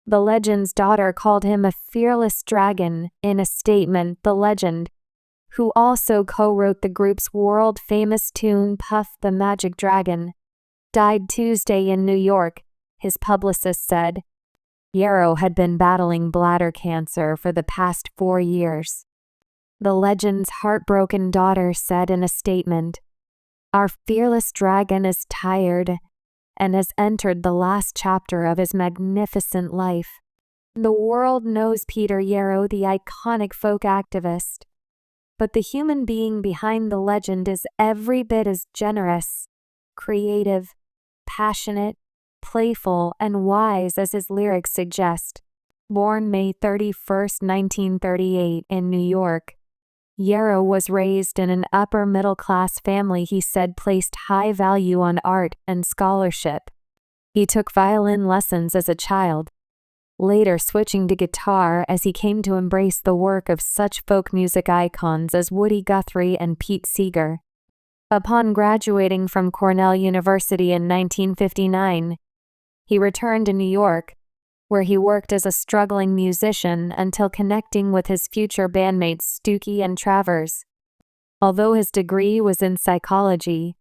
The legend's daughter called him a fearless dragon. In a statement, the legend, who also co-wrote the group's world-famous tune Puff the Magic Dragon, died Tuesday in New York, his publicist said. Yarrow had been battling bladder cancer for the past 4 years. The legend's heartbroken daughter said in a statement, "Our fearless dragon is tired and has entered the last chapter of his magnificent life." The world knows Peter Yarrow, the iconic folk activist. But the human being behind the legend is every bit as generous, creative, passionate, playful, and wise as his lyrics suggest. Born May 31, 1938 in New York, Yarrow was raised in an upper-middle-class family he said placed high value on art and scholarship. He took violin lessons as a child, later switching to guitar as he came to embrace the work of such folk music icons as Woody Guthrie and Pete Seeger. Upon graduating from Cornell University in 1959, he returned to New York, where he worked as a struggling musician until connecting with his future bandmates Stookie and Travers. Although his degree was in psychology,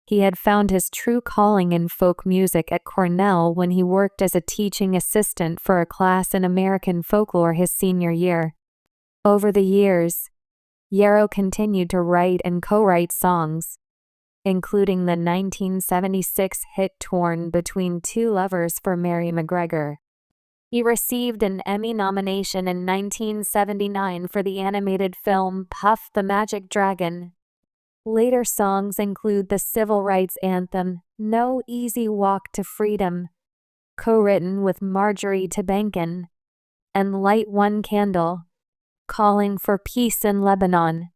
he had found his true calling in folk music at Cornell when he worked as a teaching assistant for a class in American folklore his senior year. Over the years, Yarrow continued to write and co-write songs, including the 1976 hit Torn Between Two Lovers for Mary McGregor. He received an Emmy nomination in 1979 for the animated film Puff the Magic Dragon. Later songs include the civil rights anthem No Easy Walk to Freedom, co-written with Marjorie Tabankin, and Light One Candle, calling for peace in Lebanon.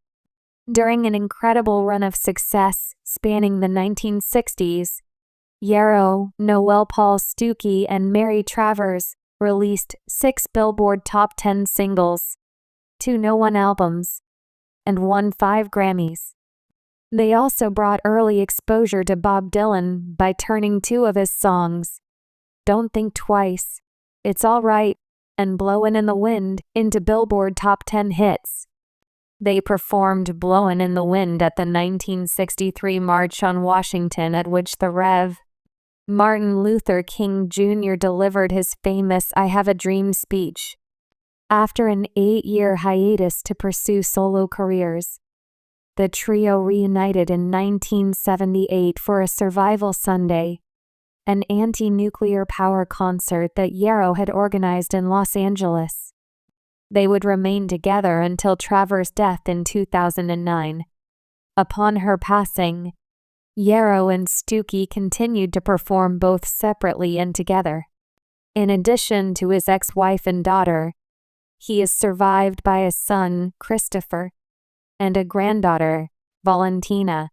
During an incredible run of success spanning the 1960s, Yarrow, Noel Paul Stookie, and Mary Travers released 6 Billboard Top 10 singles, 2 No. 1 albums, and won 5 Grammys. They also brought early exposure to Bob Dylan by turning 2 of his songs, Don't Think Twice, It's All Right, and Blowin' in the Wind, into Billboard Top 10 hits. They performed Blowin' in the Wind at the 1963 March on Washington, at which the Rev. Martin Luther King Jr. delivered his famous I Have a Dream speech. After an 8-year hiatus to pursue solo careers, the trio reunited in 1978 for a Survival Sunday, an anti-nuclear power concert that Yarrow had organized in Los Angeles. They would remain together until Travers' death in 2009. Upon her passing, Yarrow and Stookie continued to perform both separately and together. In addition to his ex-wife and daughter, he is survived by a son, Christopher, and a granddaughter, Valentina.